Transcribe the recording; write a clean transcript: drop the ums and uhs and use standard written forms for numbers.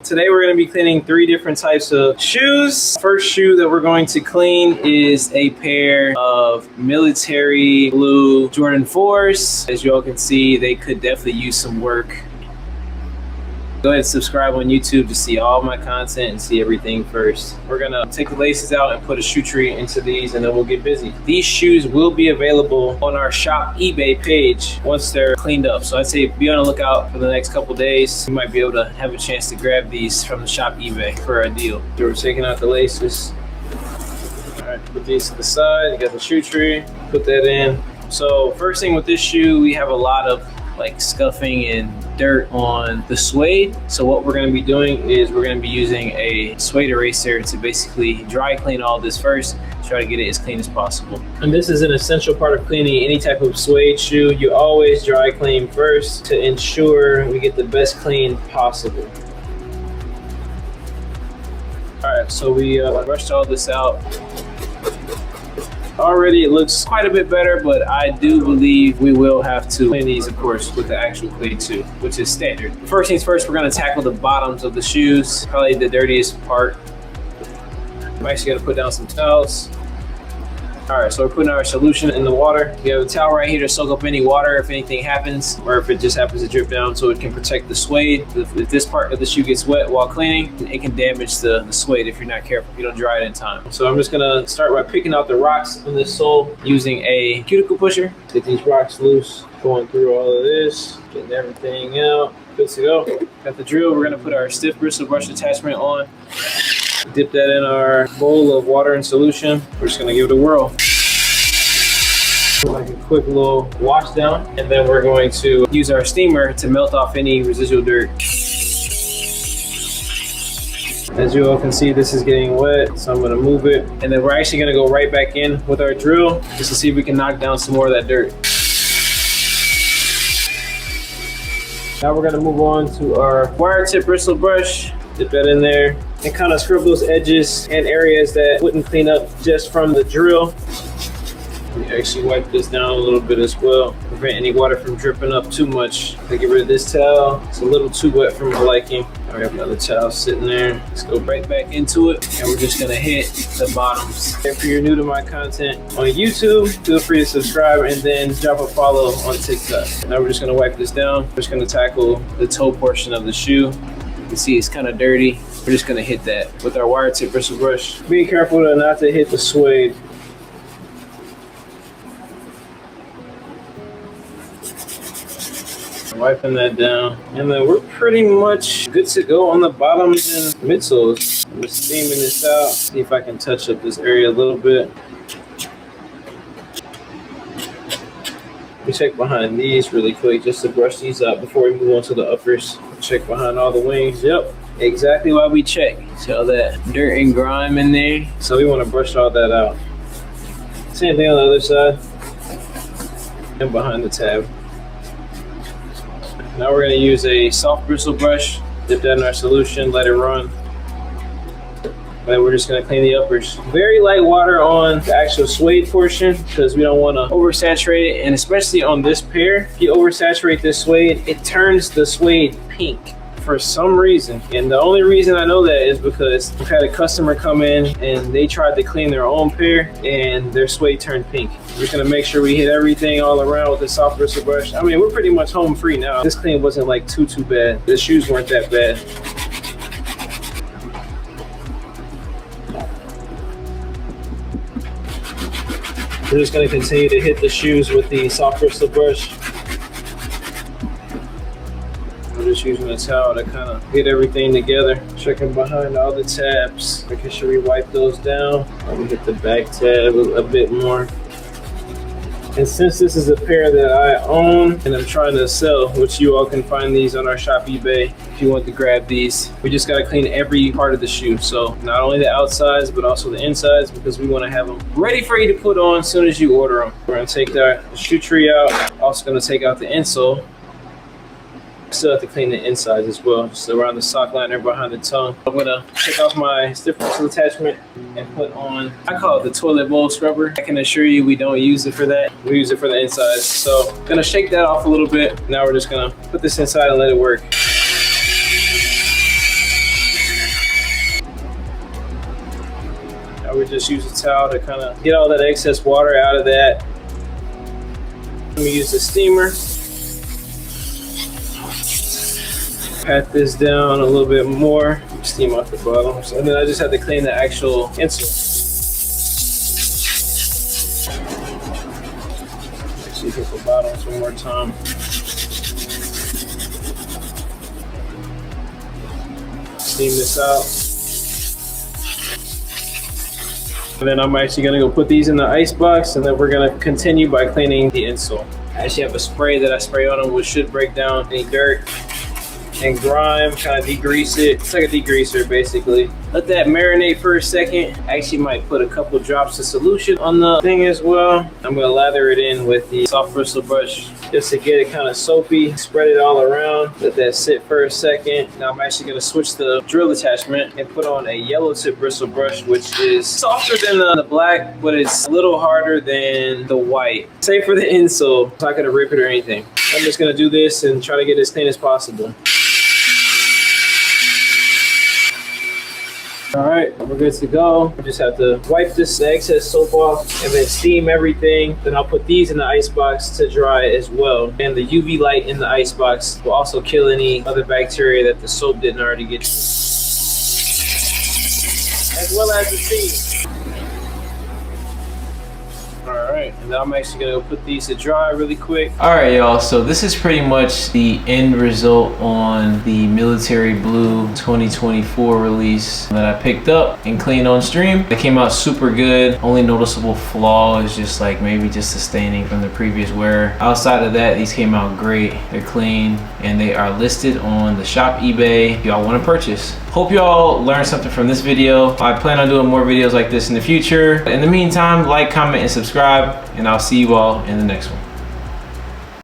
Today we're going to be cleaning 3 different types of shoes. First shoe that we're going to clean is a pair of military blue Jordan 4s. As you all can see, they could definitely use some work. Go ahead and subscribe on YouTube to see all my content and see everything first. We're gonna take the laces out and put a shoe tree into these, and then we'll get busy. These shoes will be available on our shop eBay page once they're cleaned up. So I'd say be on the lookout for the next couple days. You might be able to have a chance to grab these from the shop eBay for a deal. So we're taking out the laces. All right, put these to the side. You got the shoe tree, put that in. So first thing with this shoe, we have a lot of like scuffing and dirt on the suede. So what we're going to be doing is we're going to be using a suede eraser to basically dry clean all this first, try to get it as clean as possible. And this is an essential part of cleaning any type of suede shoe. You always dry clean first to ensure we get the best clean possible. All right, so we brushed all this out. Already it looks quite a bit better, but I do believe we will have to clean these, of course, with the actual clay too, which is standard. First things first, we're gonna tackle the bottoms of the shoes, probably the dirtiest part. I'm actually gonna put down some towels. All right, so we're putting our solution in the water. We have a towel right here to soak up any water if anything happens, or if it just happens to drip down, so it can protect the suede. If this part of the shoe gets wet while cleaning, it can damage the suede if you're not careful, if you don't dry it in time. So I'm just gonna start by picking out the rocks in this sole using a cuticle pusher. Get these rocks loose, going through all of this, getting everything out. Good to go. Got the drill. We're gonna put our stiff bristle brush attachment on. Dip that in our bowl of water and solution. We're just gonna give it a whirl. Like a quick little wash down, and then we're going to use our steamer to melt off any residual dirt. As you all can see, this is getting wet, so I'm gonna move it. And then we're actually gonna go right back in with our drill just to see if we can knock down some more of that dirt. Now we're gonna move on to our wire tip bristle brush. Dip that in there and kind of scrub those edges and areas that wouldn't clean up just from the drill. We actually wipe this down a little bit as well, prevent any water from dripping up too much. I get rid of this towel. It's a little too wet for my liking. I have another towel sitting there. Let's go right back into it, and we're just gonna hit the bottoms. If you're new to my content on YouTube, feel free to subscribe and then drop a follow on TikTok. Now we're just gonna wipe this down. We're just gonna tackle the toe portion of the shoe. You can see it's kind of dirty. We're just gonna hit that with our wire tip bristle brush. Be careful not to hit the suede. Wiping that down, and then we're pretty much good to go on the bottoms and midsoles. I'm just steaming this out, see if I can touch up this area a little bit. We check behind these really quick just to brush these out before we move on to the uppers. Check behind all the wings. Yep, exactly why we check. See all that dirt and grime in there? So we want to brush all that out. Same thing on the other side and behind the tab. Now we're going to use a soft bristle brush, dip that in our solution, let it run. And then we're just going to clean the uppers. Very light water on the actual suede portion because we don't want to oversaturate it. And especially on this pair, if you oversaturate this suede, it turns the suede pink for some reason. And the only reason I know that is because we've had a customer come in and they tried to clean their own pair and their suede turned pink. We're just gonna make sure we hit everything all around with the soft bristle brush. I mean, we're pretty much home free now. This clean wasn't like too bad. The shoes weren't that bad. We're just gonna continue to hit the shoes with the soft bristle brush. I'm just using a towel to kind of get everything together. Checking behind all the tabs, making sure we wipe those down. Let me hit the back tab a bit more. And since this is a pair that I own and I'm trying to sell, which you all can find these on our shop eBay if you want to grab these, we just got to clean every part of the shoe. So not only the outsides, but also the insides, because we want to have them ready for you to put on as soon as you order them. We're going to take the shoe tree out. Also going to take out the insole. Still have to clean the insides as well, just around the sock liner behind the tongue. I'm gonna take off my stiff bristle attachment and put on, I call it the toilet bowl scrubber. I can assure you we don't use it for that. We use it for the insides. So I'm gonna shake that off a little bit. Now we're just gonna put this inside and let it work. then just use a towel to kind of get all that excess water out of that. Let me use the steamer. Pat this down a little bit more. Steam off the bottom. And then I just have to clean the actual insole. Actually hit the bottoms one more time. Steam this out. And then I'm actually gonna go put these in the ice box, and then we're gonna continue by cleaning the insole. I actually have a spray that I spray on them, which should break down any dirt and grime, kind of degrease it. It's like a degreaser basically. Let that marinate for a second. I actually might put a couple drops of solution on the thing as well. I'm gonna lather it in with the soft bristle brush just to get it kind of soapy. Spread it all around. Let that sit for a second. Now I'm actually gonna switch the drill attachment and put on a yellow tip bristle brush, which is softer than the black, but it's a little harder than the white. Save for the insole. I'm not gonna rip it or anything. I'm just gonna do this and try to get it as clean as possible. All right, we're good to go. I just have to wipe this excess soap off and then steam everything. Then I'll put these in the ice box to dry as well. And the UV light in the ice box will also kill any other bacteria that the soap didn't already get to. As well as the steam. All right, and now I'm actually gonna go put these to dry really quick. All right, y'all, so this is pretty much the end result on the Military Blue 2024 release that I picked up and cleaned on stream. It came out super good. Only noticeable flaw is just like maybe just the staining from the previous wear. Outside of that, these came out great. They're clean and they are listed on the shop eBay if y'all want to purchase. Hope y'all learned something from this video. I plan on doing more videos like this in the future. In the meantime, like, comment, and subscribe, and I'll see you all in the next one.